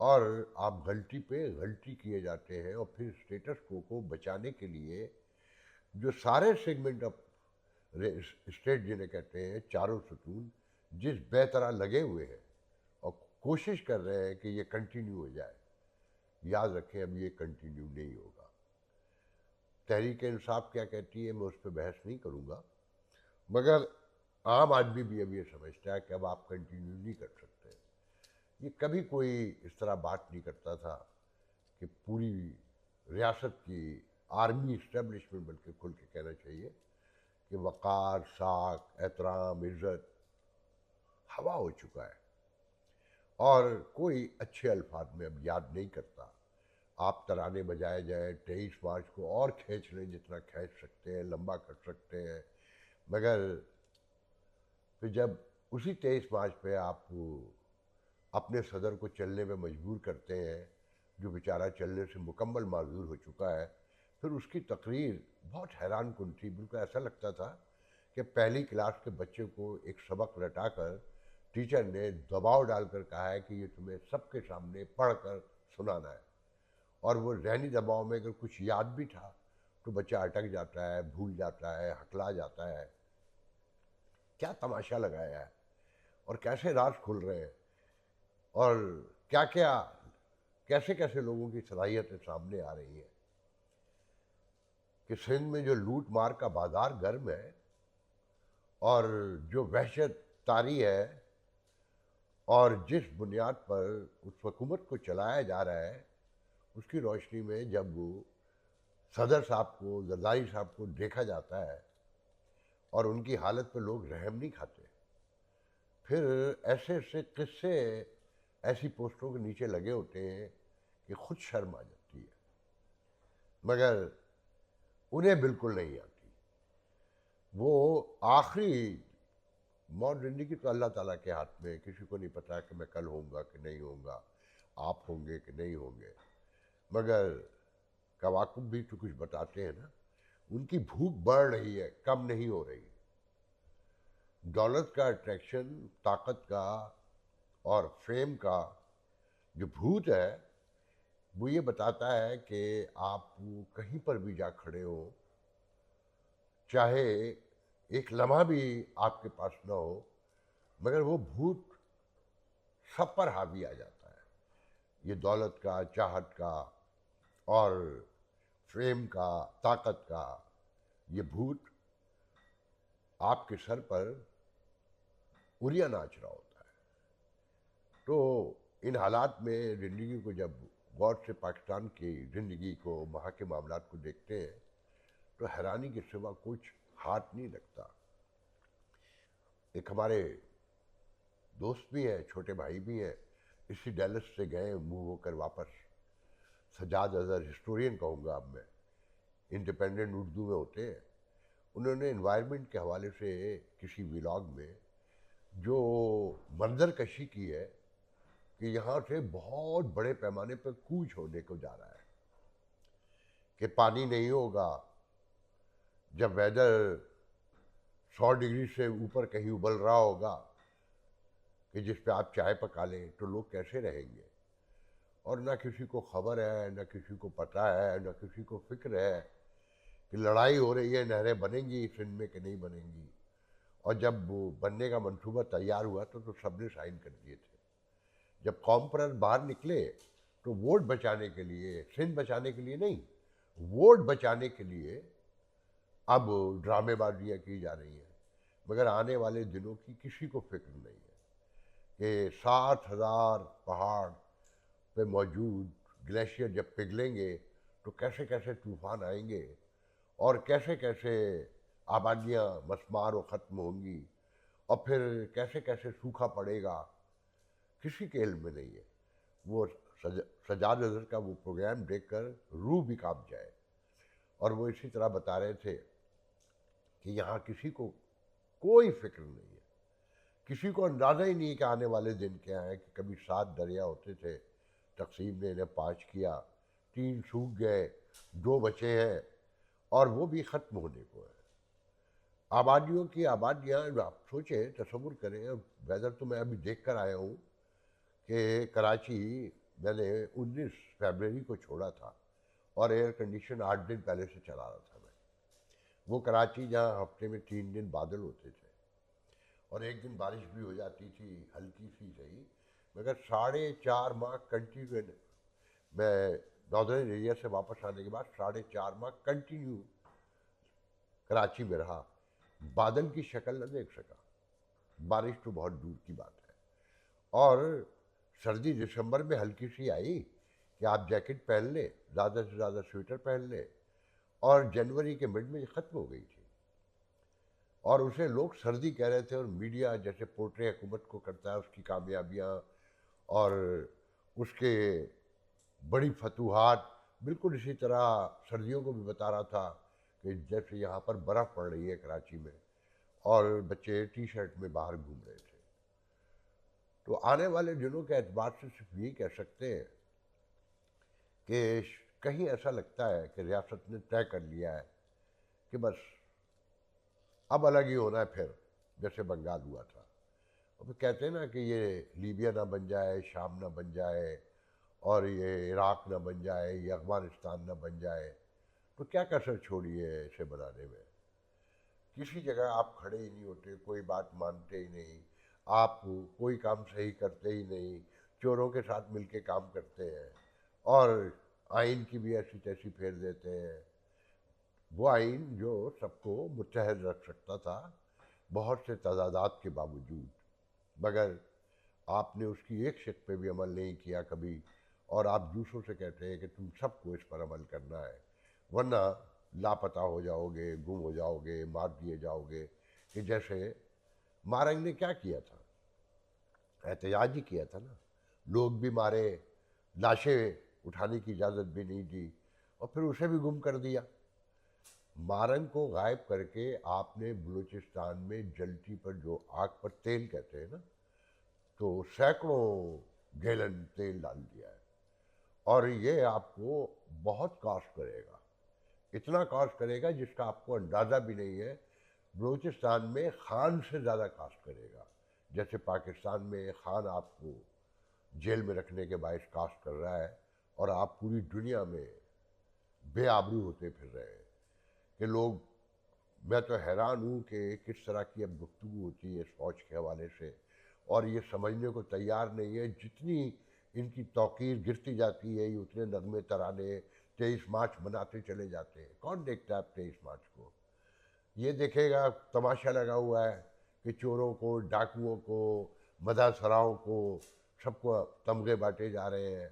اور آپ غلطی پہ غلطی کیے جاتے ہیں، اور پھر اسٹیٹس کو بچانے کے لیے جو سارے سیگمنٹ آف اسٹیٹ جنہیں کہتے ہیں، چاروں ستون جس بے طرح لگے ہوئے ہیں اور کوشش کر رہے ہیں کہ یہ کنٹینیو ہو جائے، یاد رکھیں اب یہ کنٹینیو نہیں ہوگا۔ تحریک انصاف کیا کہتی ہے میں اس پہ بحث نہیں کروں گا، مگر عام آدمی بھی اب یہ سمجھتا ہے کہ اب آپ کنٹینیو نہیں کر سکتے۔ یہ کبھی کوئی اس طرح بات نہیں کرتا تھا کہ پوری ریاست کی آرمی اسٹیبلشمنٹ، بلکہ کھل کے کہنا چاہیے کہ وقار، ساکھ، احترام، عزت ہوا ہو چکا ہے، اور کوئی اچھے الفاظ میں اب یاد نہیں کرتا۔ آپ ترانے بجائے جائیں، 23 مارچ کو اور کھینچ لیں جتنا کھینچ سکتے ہیں، لمبا کر سکتے ہیں، مگر پھر جب اسی 23 مارچ پہ آپ اپنے صدر کو چلنے میں مجبور کرتے ہیں، جو بیچارہ چلنے سے مکمل معذور ہو چکا ہے، پھر اس کی تقریر بہت حیران کن تھی۔ بالکل ایسا لگتا تھا کہ پہلی کلاس کے بچے کو ایک سبق رٹا کر ٹیچر نے دباؤ ڈال کر کہا ہے کہ یہ تمہیں سب کے سامنے پڑھ کر سنانا ہے، اور وہ ذہنی دباؤ میں اگر کچھ یاد بھی تھا تو بچہ اٹک جاتا ہے، بھول جاتا ہے، ہکلا جاتا ہے۔ کیا تماشا لگایا ہے، اور کیسے راز کھل رہے ہیں، اور کیا کیا کیسے کیسے لوگوں کی صلاحیتیں سامنے آ رہی ہیں کہ سندھ میں جو لوٹ مار کا بازار گرم ہے، اور جو وحشت طاری ہے، اور جس بنیاد پر اس حکومت کو چلایا جا رہا ہے، اس کی روشنی میں جب وہ صدر صاحب کو، زرداری صاحب کو دیکھا جاتا ہے اور ان کی حالت پہ لوگ رحم نہیں کھاتے، پھر ایسے ایسے قصے ایسی پوسٹوں کے نیچے لگے ہوتے ہیں کہ خود شرم آ جاتی ہے، مگر انہیں بالکل نہیں آتی۔ وہ آخری موت زندگی تو اللہ تعالیٰ کے ہاتھ میں، کسی کو نہیں پتا کہ میں کل ہوں گا کہ نہیں ہوں گا، آپ ہوں گے کہ نہیں ہوں گے، مگر کواکب بھی تو کچھ بتاتے ہیں نا، ان کی بھوک بڑھ رہی ہے، کم نہیں ہو رہی۔ دولت کا اٹریکشن، طاقت کا اور فیم کا جو بھوت ہے، وہ یہ بتاتا ہے کہ آپ کہیں پر بھی جا کھڑے ہو، چاہے ایک لمحہ بھی آپ کے پاس نہ ہو، مگر وہ بھوت سب پر حاوی آ جاتا ہے۔ یہ دولت کا، چاہت کا اور فیم کا، طاقت کا یہ بھوت آپ کے سر پر اوریا ناچ رہا ہوتا ہے۔ تو ان حالات میں زندگی کو جب غور سے پاکستان کی زندگی کو، وہاں کے معاملات کو دیکھتے ہیں تو حیرانی کے سوا کچھ ہاتھ نہیں لگتا۔ ایک ہمارے دوست بھی ہیں، چھوٹے بھائی بھی ہیں، اسی ڈیلس سے گئے موو ہو کر واپس، سجاد اظہر، ہسٹورین کہوں گا اب میں، انڈیپینڈنٹ اردو میں ہوتے ہیں۔ انہوں نے انوائرمنٹ کے حوالے سے کسی ولاگ میں جو منظر کشی کی ہے کہ یہاں سے بہت بڑے پیمانے پر کوچ ہونے کو جا رہا ہے، کہ پانی نہیں ہوگا، جب ویدر 100 ڈگری سے اوپر کہیں ابل رہا ہوگا کہ جس پہ آپ چائے پکا لیں تو لوگ کیسے رہیں گے؟ اور نہ کسی کو خبر ہے، نہ کسی کو پتہ ہے، نہ کسی کو فکر ہے کہ لڑائی ہو رہی ہے، نہریں بنیں گی سندھ میں کہ نہیں بنیں گی۔ اور جب وہ بننے کا منصوبہ تیار ہوا تو سب نے سائن کر دیے تھے۔ جب قوم پرست باہر نکلے تو ووٹ بچانے کے لیے، سندھ بچانے کے لیے نہیں، ووٹ بچانے کے لیے اب ڈرامے بازیاں کی جا رہی ہیں، مگر آنے والے دنوں کی کسی کو فکر نہیں ہے کہ 60,000 پہاڑ پہ موجود گلیشیئر جب پگھلیں گے تو کیسے کیسے طوفان آئیں گے، اور کیسے کیسے آبادیاں مسمار و ختم ہوں گی، اور پھر کیسے کیسے سوکھا پڑے گا، کسی کے علم میں نہیں ہے۔ وہ سجاد اظہر کا وہ پروگرام دیکھ کر روح بھی کانپ جائے، اور وہ اسی طرح بتا رہے تھے کہ یہاں کسی کو کوئی فکر نہیں ہے، کسی کو اندازہ ہی نہیں کہ آنے والے دن کیا ہے، کہ کبھی 7 دریا ہوتے تھے، تقسیم نے انہیں 5 کیا، 3 سوکھ گئے، 2 بچے ہیں، اور وہ بھی ختم ہونے کو ہے۔ آبادیوں کی آبادیاں، آپ سوچیں، تصور کریں، ویدر تو میں ابھی دیکھ کر آیا ہوں کہ کراچی میں نے 19 فروری کو چھوڑا تھا اور ایئر کنڈیشن 8 دن پہلے سے چلا رہا تھا میں. وہ کراچی جہاں ہفتے میں 3 دن بادل ہوتے تھے اور ایک دن بارش بھی ہو جاتی تھی ہلکی سی صحیح، مگر 4.5 ماہ کنٹینیو میں ناردرن ایریا سے واپس آنے کے بعد 4.5 ماہ کنٹینیو کراچی میں رہا. بادل کی شکل نہ دیکھ سکا، بارش تو بہت دور کی بات ہے. اور سردی دسمبر میں ہلکی سی آئی کہ آپ جیکٹ پہن لیں، زیادہ سے زیادہ سویٹر پہن لیں، اور جنوری کے مڈ میں یہ ختم ہو گئی تھی. اور اسے لوگ سردی کہہ رہے تھے، اور میڈیا جیسے پورٹری حکومت کو کرتا ہے اس کی کامیابیاں اور اس کے بڑی فتوحات، بالکل اسی طرح سردیوں کو بھی بتا رہا تھا کہ جیسے یہاں پر برف پڑ رہی ہے کراچی میں اور بچے ٹی شرٹ میں باہر گھوم رہے تھے. تو آنے والے دنوں کے اعتبار سے صرف یہی کہہ سکتے ہیں کہ کہیں ایسا لگتا ہے کہ ریاست نے طے کر لیا ہے کہ بس اب الگ ہی ہونا ہے، پھر جیسے بنگال ہوا تھا. اور پھر کہتے ہیں نا کہ یہ لیبیا نہ بن جائے، شام نہ بن جائے، اور یہ عراق نہ بن جائے، یہ افغانستان نہ بن جائے. تو کیا کسر چھوڑی ہے اسے بنانے میں؟ کسی جگہ آپ کھڑے ہی نہیں ہوتے، کوئی بات مانتے ہی نہیں، آپ کوئی کام صحیح کرتے ہی نہیں، چوروں کے ساتھ مل کے کام کرتے ہیں اور آئین کی بھی ایسی تیسی پھیر دیتے ہیں. وہ آئین جو سب کو متحد رکھ سکتا تھا بہت سے تضادات کے باوجود، مگر آپ نے اس کی ایک شق پہ بھی عمل نہیں کیا کبھی، اور آپ دوسروں سے کہتے ہیں کہ تم سب کو اس پر عمل کرنا ہے ورنہ لاپتہ ہو جاؤ گے، گم ہو جاؤ گے، مار دیے جاؤ گے. کہ جیسے مارنگ نے کیا کیا تھا؟ احتجاج ہی کیا تھا نا. لوگ بھی مارے، لاشیں اٹھانے کی اجازت بھی نہیں دی، اور پھر اسے بھی گم کر دیا. مارنگ کو غائب کر کے آپ نے بلوچستان میں جلتی پر جو آگ پر تیل کہتے ہیں نا، تو سینکڑوں گیلن تیل ڈال دیا ہے. اور یہ آپ کو بہت کاسٹ کرے گا، اتنا کاسٹ کرے گا جس کا آپ کو اندازہ بھی نہیں ہے. بلوچستان میں خان سے زیادہ کاسٹ کرے گا. جیسے پاکستان میں خان آپ کو جیل میں رکھنے کے باعث کاسٹ کر رہا ہے، اور آپ پوری دنیا میں بے آبرو ہوتے پھر رہے ہیں کہ لوگ، میں تو حیران ہوں کہ کس طرح کی اب گفتگو ہوتی ہے اس فوج کے حوالے سے، اور یہ سمجھنے کو تیار نہیں ہے جتنی ان کی توقیر گرتی جاتی ہے، یہ اتنے نغمے ترانے 23 مارچ مناتے چلے جاتے ہیں. کون دیکھتا ہے اب 23 مارچ کو؟ یہ دیکھے گا تماشا لگا ہوا ہے کہ چوروں کو، ڈاکوؤں کو، مداح سراؤں کو، سب کو تمغے بانٹے جا رہے ہیں،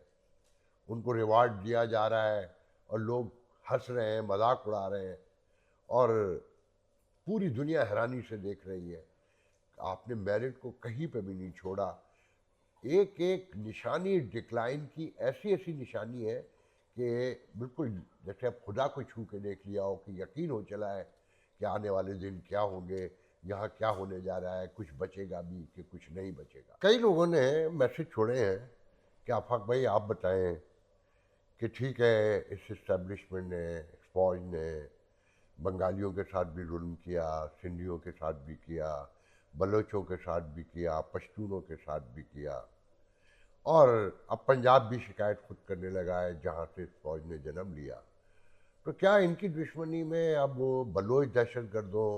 ان کو ریوارڈ دیا جا رہا ہے، اور لوگ ہنس رہے ہیں، مذاق اڑا رہے ہیں، اور پوری دنیا حیرانی سے دیکھ رہی ہے. آپ نے میرٹ کو کہیں پہ بھی نہیں چھوڑا. ایک ایک نشانی ڈکلائن کی ایسی ایسی نشانی ہے کہ بالکل جیسے اب خدا کو چھو کے دیکھ لیا ہو کہ یقین ہو چلا ہے کہ آنے والے دن کیا ہوں گے، یہاں کیا ہونے جا رہا ہے، کچھ بچے گا بھی کہ کچھ نہیں بچے گا. کئی لوگوں نے میسج چھوڑے ہیں کہ آفاق بھائی آپ بتائیں کہ ٹھیک ہے اس اسٹیبلشمنٹ نے، فوج نے بنگالیوں کے ساتھ بھی ظلم کیا، سندھیوں کے ساتھ بھی کیا، بلوچوں کے ساتھ بھی کیا، پشتونوں کے ساتھ بھی کیا، اور اب پنجاب بھی شکایت خود کرنے لگا ہے جہاں سے اس فوج نے جنم لیا. تو کیا ان کی دشمنی میں اب وہ بلوچ دہشت گردوں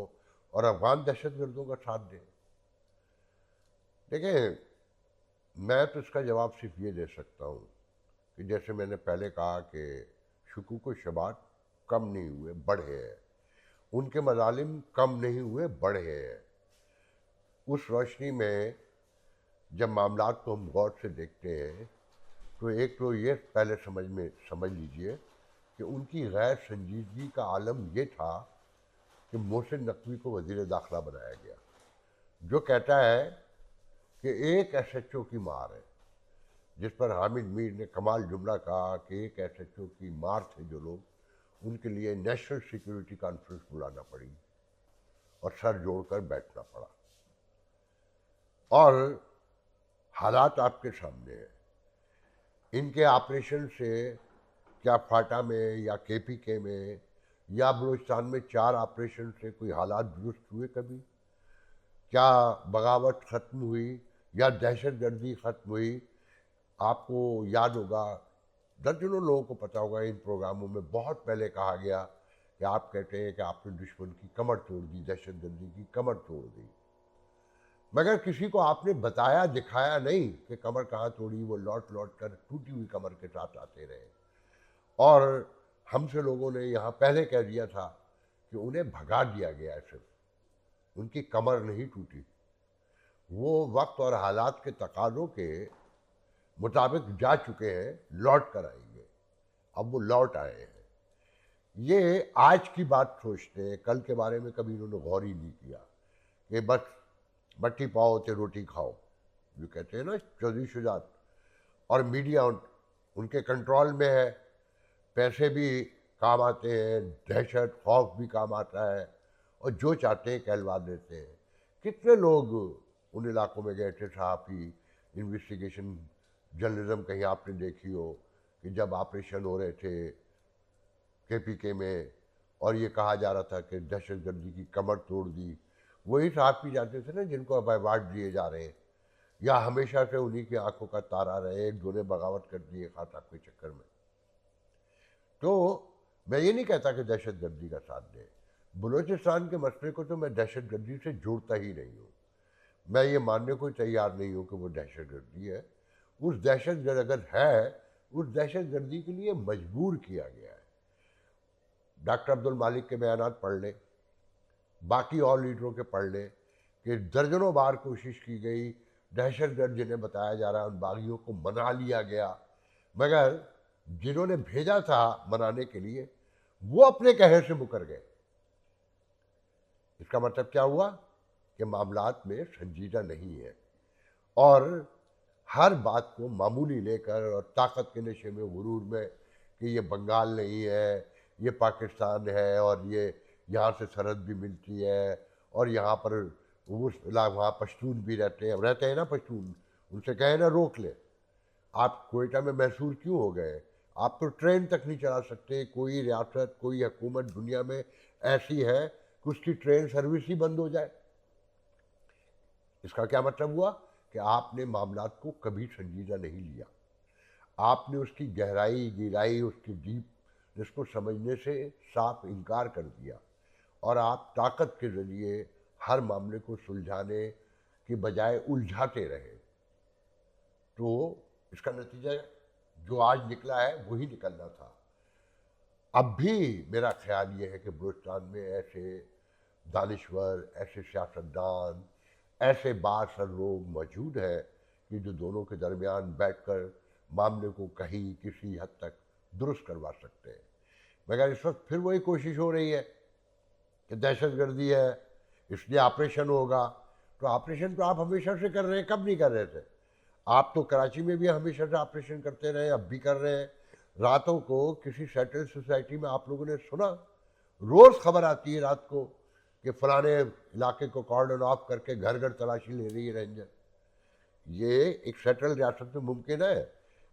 اور افغان دہشت گردوں کا ساتھ دیں؟ دیکھیں، میں تو اس کا جواب صرف یہ دے سکتا ہوں کہ جیسے میں نے پہلے کہا کہ شکوک و شبہات کم نہیں ہوئے، بڑھے ہیں. ان کے مظالم کم نہیں ہوئے، بڑھے ہیں. اس روشنی میں جب معاملات کو ہم غور سے دیکھتے ہیں تو ایک تو یہ پہلے سمجھ لیجئے کہ ان کی غیر سنجیدگی کا عالم یہ تھا کہ محسن نقوی کو وزیر داخلہ بنایا گیا، جو کہتا ہے کہ ایک ایس ایچ او کی مار ہے، جس پر حامد میر نے کمال جملہ کہا کہ ایک ایس ایچ او کی مار تھے جو لوگ، ان کے لیے نیشنل سیکیورٹی کانفرنس بلانا پڑی اور سر جوڑ کر بیٹھنا پڑا. اور حالات آپ کے سامنے ہیں. ان کے آپریشن سے کیا فاٹا میں یا کے پی کے میں یا بلوچستان میں 4 آپریشن سے کوئی حالات درست ہوئے کبھی؟ کیا بغاوت ختم ہوئی یا دہشت گردی ختم ہوئی؟ آپ کو یاد ہوگا، درجنوں لوگوں کو پتہ ہوگا، ان پروگراموں میں بہت پہلے کہا گیا کہ آپ کہتے ہیں کہ آپ نے دشمن کی کمر توڑ دی، دہشت گردی کی کمر توڑ دی، مگر کسی کو آپ نے بتایا دکھایا نہیں کہ کمر کہاں توڑی. وہ لوٹ لوٹ کر ٹوٹی ہوئی کمر کے ساتھ آتے رہے. اور ہم سے لوگوں نے یہاں پہلے کہہ دیا تھا کہ انہیں بھگا دیا گیا ہے، صرف ان کی کمر نہیں ٹوٹی. وہ وقت اور حالات کے تقاضوں کے مطابق جا چکے ہیں، لوٹ کر آئیں گے. اب وہ لوٹ آئے ہیں. یہ آج کی بات سوچتے ہیں، کل کے بارے میں کبھی انہوں نے غور ہی نہیں کیا کہ بس بٹی پاؤ تے روٹی کھاؤ، جو کہتے ہیں نا چودھری شجاعت. اور میڈیا ان کے کنٹرول میں ہے، پیسے بھی کام آتے ہیں، دہشت خوف بھی کام آتا ہے، اور جو چاہتے ہیں کہلوا دیتے ہیں. کتنے لوگ ان علاقوں میں گئے تھے، صحافی، انویسٹیگیشن جرنلزم کہیں آپ نے دیکھی ہو کہ جب آپریشن ہو رہے تھے KPK میں اور یہ کہا جا رہا تھا کہ دہشت گردی کی کمر توڑ دی، وہی صحافی جاتے تھے نا جن کو اب ایوارڈ دیے جا رہے ہیں، یا ہمیشہ سے انہی کی آنکھوں کا تارا رہے. ایک دو نے بغاوت کر دی خاطاب کے چکر میں. تو میں یہ نہیں کہتا کہ دہشت گردی کا ساتھ دیں. بلوچستان کے مسئلے کو تو میں دہشت گردی سے جوڑتا ہی نہیں ہوں. میں یہ ماننے کو تیار نہیں ہوں کہ وہ دہشت گردی ہے. اس دہشت گرد اگر ہے، اس دہشت گردی کے لیے مجبور کیا گیا ہے. ڈاکٹر عبد المالک کے بیانات پڑھ لیں، باقی اور لیڈروں کے پڑھ لیں کہ درجنوں بار کوشش کی گئی، دہشت گرد جنہیں بتایا جا رہا ہے ان باغیوں کو منا لیا گیا، مگر جنہوں نے بھیجا تھا منانے کے لیے وہ اپنے کہے سے مکر گئے. اس کا مطلب کیا ہوا کہ معاملات میں سنجیدہ نہیں ہے، اور ہر بات کو معمولی لے کر اور طاقت کے نشے میں، غرور میں کہ یہ بنگال نہیں ہے، یہ پاکستان ہے، اور یہ یہاں سے سرحد بھی ملتی ہے، اور یہاں پر وہاں پشتون بھی رہتے ہیں نا پشتون، ان سے کہیں نا روک لے. آپ کوئٹہ میں محصور کیوں ہو گئے؟ آپ تو ٹرین تک نہیں چلا سکتے. کوئی ریاست، کوئی حکومت دنیا میں ایسی ہے کہ اس کی ٹرین سروس ہی بند ہو جائے؟ اس کا کیا مطلب ہوا کہ آپ نے معاملات کو کبھی سنجیدہ نہیں لیا. آپ نے اس کی گہرائی، گہرائی، اس کی ڈیپ کو سمجھنے سے صاف انکار کر دیا، اور آپ طاقت کے ذریعے ہر معاملے کو سلجھانے کی بجائے الجھاتے رہے. تو اس کا نتیجہ جو آج نکلا ہے وہی نکلنا تھا. اب بھی میرا خیال یہ ہے کہ بلوچستان میں ایسے دانشور، ایسے سیاستدان، ایسے بااثر لوگ موجود ہیں کہ جو دونوں کے درمیان بیٹھ کر معاملے کو کہیں کسی حد تک درست کروا سکتے ہیں. مگر اس وقت پھر وہی کوشش ہو رہی ہے کہ دہشت گردی ہے اس لیے آپریشن ہوگا. تو آپریشن تو آپ ہمیشہ سے کر رہے ہیں، کب نہیں کر رہے تھے؟ آپ تو کراچی میں بھی ہمیشہ سے آپریشن کرتے رہے، اب بھی کر رہے ہیں. راتوں کو کسی سیٹل سوسائٹی میں آپ لوگوں نے سنا، روز خبر آتی ہے رات کو کہ فلانے علاقے کو کارڈن آف کر کے گھر گھر تلاشی لے رہی ہے رینجر. یہ ایک سیٹل ریاست میں ممکن ہے؟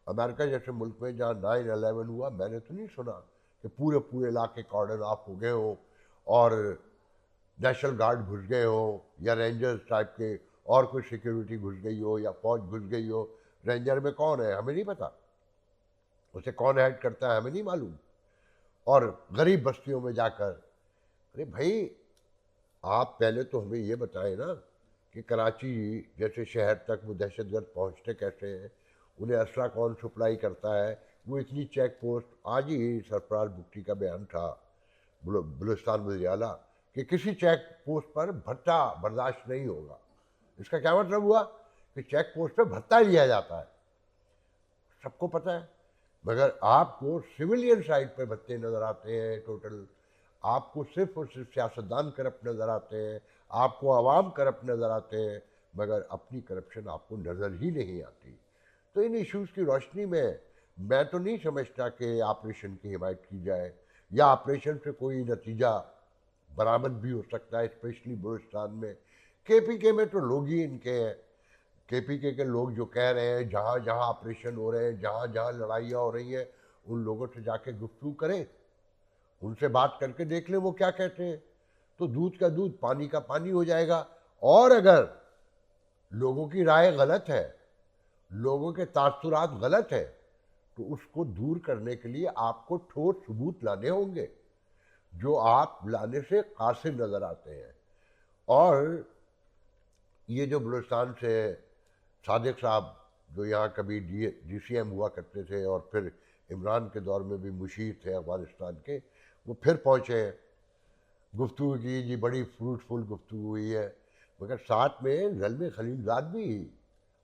امریکہ جیسے ملک میں جہاں 9/11 ہوا، میں نے تو نہیں سنا کہ پورے علاقے کارڈن آف ہو گئے ہوں اور نیشنل گارڈ گھس گئے ہوں، یا رینجرز ٹائپ کے اور کوئی سیکیورٹی گھس گئی ہو، یا فوج گھس گئی ہو. رینجر میں کون ہے ہمیں نہیں پتا، اسے کون ہیڈ کرتا ہے ہمیں نہیں معلوم. اور غریب بستیوں میں جا کر، ارے بھائی آپ پہلے تو ہمیں یہ بتائیں نا کہ کراچی جیسے شہر تک وہ دہشت گرد پہنچتے کیسے ہیں، انہیں اسلحہ کون سپلائی کرتا ہے. وہ اتنی چیک پوسٹ، آج ہی سرفراز بگٹی کا بیان تھا بلوچستان وزیر اعلیٰ کہ کسی چیک پوسٹ پر بھتہ برداشت نہیں ہوگا. اس کا کیا مطلب ہوا کہ چیک پوسٹ پہ بھتہ لیا جاتا ہے، سب کو پتہ ہے. مگر آپ کو سویلین سائڈ پہ بھتے نظر آتے ہیں ٹوٹل. آپ کو صرف اور صرف سیاستدان کرپٹ نظر آتے ہیں، آپ کو عوام کرپٹ نظر آتے ہیں، مگر اپنی کرپشن آپ کو نظر ہی نہیں آتی. تو ان ایشوز کی روشنی میں تو نہیں سمجھتا کہ آپریشن کی حمایت کی جائے، یا آپریشن سے کوئی نتیجہ برآمد بھی ہو سکتا ہے، اسپیشلی بلوچستان میں. KPK میں تو لوگ ہی ان کے ہیں. KPK کے لوگ جو کہہ رہے ہیں جہاں جہاں آپریشن ہو رہے ہیں، جہاں جہاں لڑائیاں ہو رہی ہیں، ان لوگوں سے جا کے گفتگو کریں، ان سے بات کر کے دیکھ لیں وہ کیا کہتے ہیں. تو دودھ کا دودھ، پانی کا پانی ہو جائے گا. اور اگر لوگوں کی رائے غلط ہے لوگوں کے تاثرات غلط ہیں تو اس کو دور کرنے کے لیے آپ کو ٹھوس ثبوت لانے ہوں گے جو آپ لانے سے قاصر نظر آتے ہیں. اور یہ جو بلوچستان سے صادق صاحب جو یہاں کبھی ڈی سی ایم ہوا کرتے تھے اور پھر عمران کے دور میں بھی مشیر تھے افغانستان کے، وہ پھر پہنچے ہیں. گفتگو کی جی، بڑی فروٹفل گفتگو ہوئی ہے، مگر ساتھ میں زلمے خلیل زاد بھی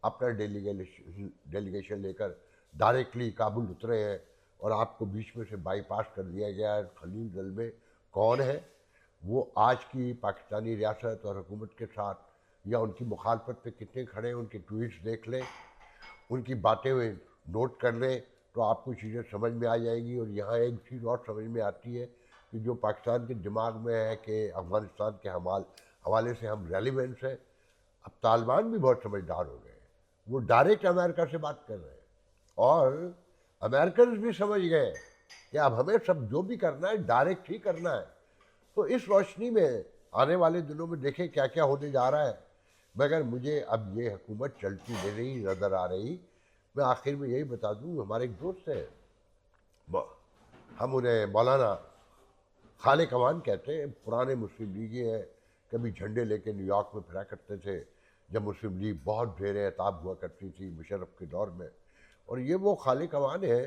اپنا ڈیلیگیشن لے کر ڈائریکٹلی کابل اترے ہیں اور آپ کو بیچ میں سے بائی پاس کر دیا گیا ہے. خلیل زلمے کون ہے؟ وہ آج کی پاکستانی ریاست اور حکومت کے ساتھ یا ان کی مخالفت پہ کتنے کھڑے ہیں، ان کے ٹویٹس دیکھ لیں، ان کی باتیں نوٹ کر لیں تو آپ کو چیزیں سمجھ میں آ جائیں گی. اور یہاں ایک چیز اور سمجھ میں آتی ہے کہ جو پاکستان کے دماغ میں ہے کہ افغانستان کے حوالے سے ہم ریلیونس ہیں، اب طالبان بھی بہت سمجھدار ہو گئے ہیں. وہ ڈائریکٹ امریکہ سے بات کر رہے ہیں اور امریکنز بھی سمجھ گئے کہ اب ہمیں سب جو بھی کرنا ہے ڈائریکٹ ہی کرنا ہے. تو اس روشنی میں آنے والے دنوں میں دیکھیں کیا کیا ہونے جا رہا ہے. مگر مجھے اب یہ حکومت چلتی نہیں نظر آ رہی. میں آخر میں یہی بتا دوں، ہمارے ایک دوست ہیں، ہم انہیں مولانا خالق امان کہتے ہیں، پرانے مسلم لیگی ہیں، کبھی جھنڈے لے کے نیو یارک میں پھرا کرتے تھے جب مسلم لیگ بہت زیر اعتاب ہوا کرتی تھی مشرف کے دور میں. اور یہ وہ خالق امان ہے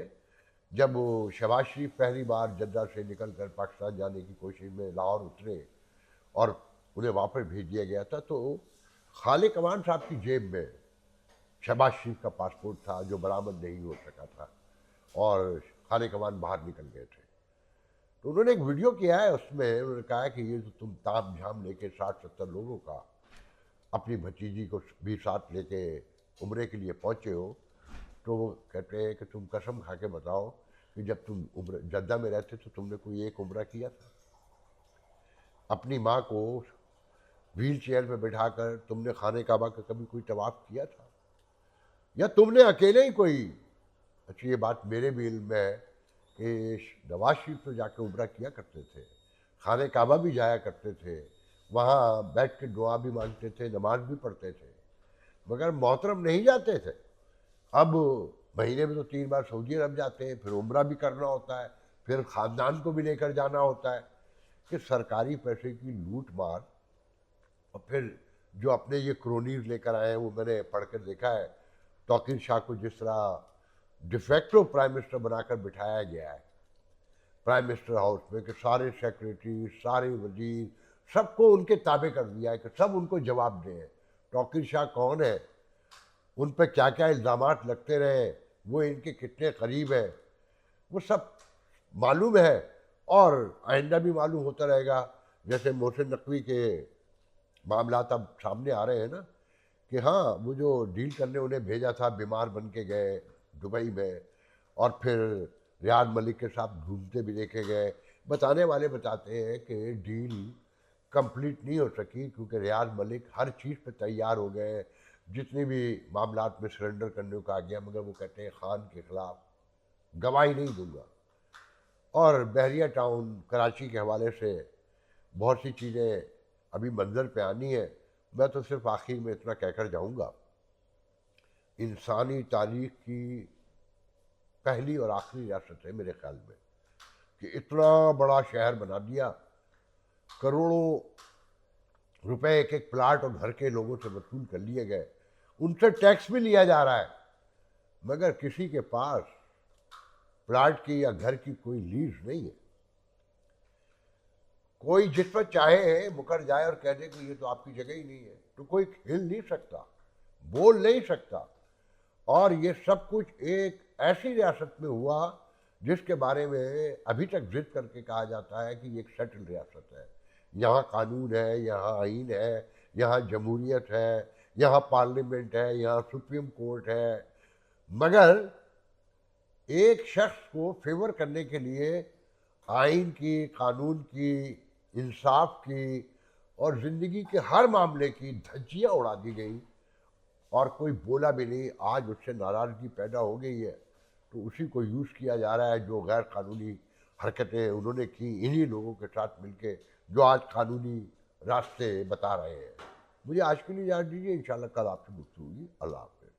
جب وہ شہباز شریف پہلی بار جدہ سے نکل کر پاکستان جانے کی کوشش میں لاہور اترے اور انہیں واپس بھیج دیا گیا تھا، تو خالق امان صاحب کی جیب میں شہباز شریف کا پاسپورٹ تھا جو برآمد نہیں ہو سکا تھا اور خالق امان باہر نکل گئے تھے. تو انہوں نے ایک ویڈیو کیا ہے، اس میں انہوں نے کہا کہ یہ جو تم تام جھام لے کے 60-70 لوگوں کا اپنی بھتیجی کو بھی ساتھ لے کے عمرے کے لیے پہنچے ہو، تو وہ کہتے ہیں کہ تم قسم کھا کے بتاؤ کہ جب تم جدہ میں رہتے تو تم نے کوئی ایک عمرہ کیا تھا؟ اپنی ماں کو ویل چیئر پہ بٹھا کر تم نے خانہ کعبہ کا کبھی کوئی طواف کیا تھا؟ یا تم نے اکیلے ہی کوئی؟ اچھا، یہ بات میرے بھی علم میں ہے کہ نواز شریف تو جا کے عمرہ کیا کرتے تھے، خانہ کعبہ بھی جایا کرتے تھے، وہاں بیٹھ کے دعا بھی مانگتے تھے، نماز بھی پڑھتے تھے، مگر محترم نہیں جاتے تھے. اب مہینے میں تو 3 بار سعودی عرب جاتے ہیں، پھر عمرہ بھی کرنا ہوتا ہے، پھر خاندان کو بھی لے کر جانا ہوتا ہے. کہ سرکاری پیسے کی لوٹ مار. اور پھر جو اپنے یہ کرونیز لے کر آئے ہیں وہ میں نے پڑھ کر دیکھا ہے. توقیر شاہ کو جس طرح ڈیفیکٹو پرائم منسٹر بنا کر بٹھایا گیا ہے پرائم منسٹر ہاؤس میں، کہ سارے سیکریٹری، سارے وزیر، سب کو ان کے تابع کر دیا ہے کہ سب ان کو جواب دیں. توقیر شاہ کون ہے، ان پہ کیا کیا الزامات لگتے رہے، وہ ان کے کتنے قریب ہیں، وہ سب معلوم ہے اور آئندہ بھی معلوم ہوتا رہے گا. جیسے محسن نقوی کے معاملات اب سامنے آ رہے ہیں نا، کہ ہاں وہ جو ڈیل کرنے انہیں بھیجا تھا، بیمار بن کے گئے دبئی میں اور پھر ریاض ملک کے ساتھ گھومتے بھی دیکھے گئے. بتانے والے بتاتے ہیں کہ ڈیل کمپلیٹ نہیں ہو سکی کیونکہ ریاض ملک ہر چیز پہ تیار ہو گئے، جتنے بھی معاملات میں سرنڈر کرنے کو آ گیا، مگر وہ کہتے ہیں خان کے خلاف گواہی نہیں دوں گا. اور بحریہ ٹاؤن کراچی کے حوالے سے بہت سی چیزیں ابھی منظر پہ آنی ہے. میں تو صرف آخر میں اتنا کہہ کر جاؤں گا، انسانی تاریخ کی پہلی اور آخری ریاست ہے میرے خیال میں کہ اتنا بڑا شہر بنا دیا، کروڑوں روپے ایک ایک پلاٹ اور گھر کے لوگوں سے وصول کر لیے گئے، ان سے ٹیکس بھی لیا جا رہا ہے، مگر کسی کے پاس پلاٹ کی یا گھر کی کوئی لیز نہیں ہے. کوئی جس پر چاہے مکر جائے اور کہہ دے کہ یہ تو آپ کی جگہ ہی نہیں ہے، تو کوئی ہل نہیں سکتا، بول نہیں سکتا. اور یہ سب کچھ ایک ایسی ریاست میں ہوا جس کے بارے میں ابھی تک ضد کر کے کہا جاتا ہے کہ یہ ایک سیٹل ریاست ہے، یہاں قانون ہے، یہاں آئین ہے، یہاں جمہوریت ہے، یہاں پارلیمنٹ ہے، یہاں سپریم کورٹ ہے. مگر ایک شخص کو فیور کرنے کے لیے آئین کی، قانون کی، انصاف کی اور زندگی کے ہر معاملے کی دھجیاں اڑا دی گئی اور کوئی بولا بھی نہیں. آج اس سے ناراضگی پیدا ہو گئی ہے تو اسی کو یوز کیا جا رہا ہے. جو غیر قانونی حرکتیں انہوں نے کی انہی لوگوں کے ساتھ مل کے جو آج قانونی راستے بتا رہے ہیں. مجھے آج کے لیے اجازت دیجیے، انشاءاللہ کل آپ سے گفتگو ہوگی. اللہ حافظ.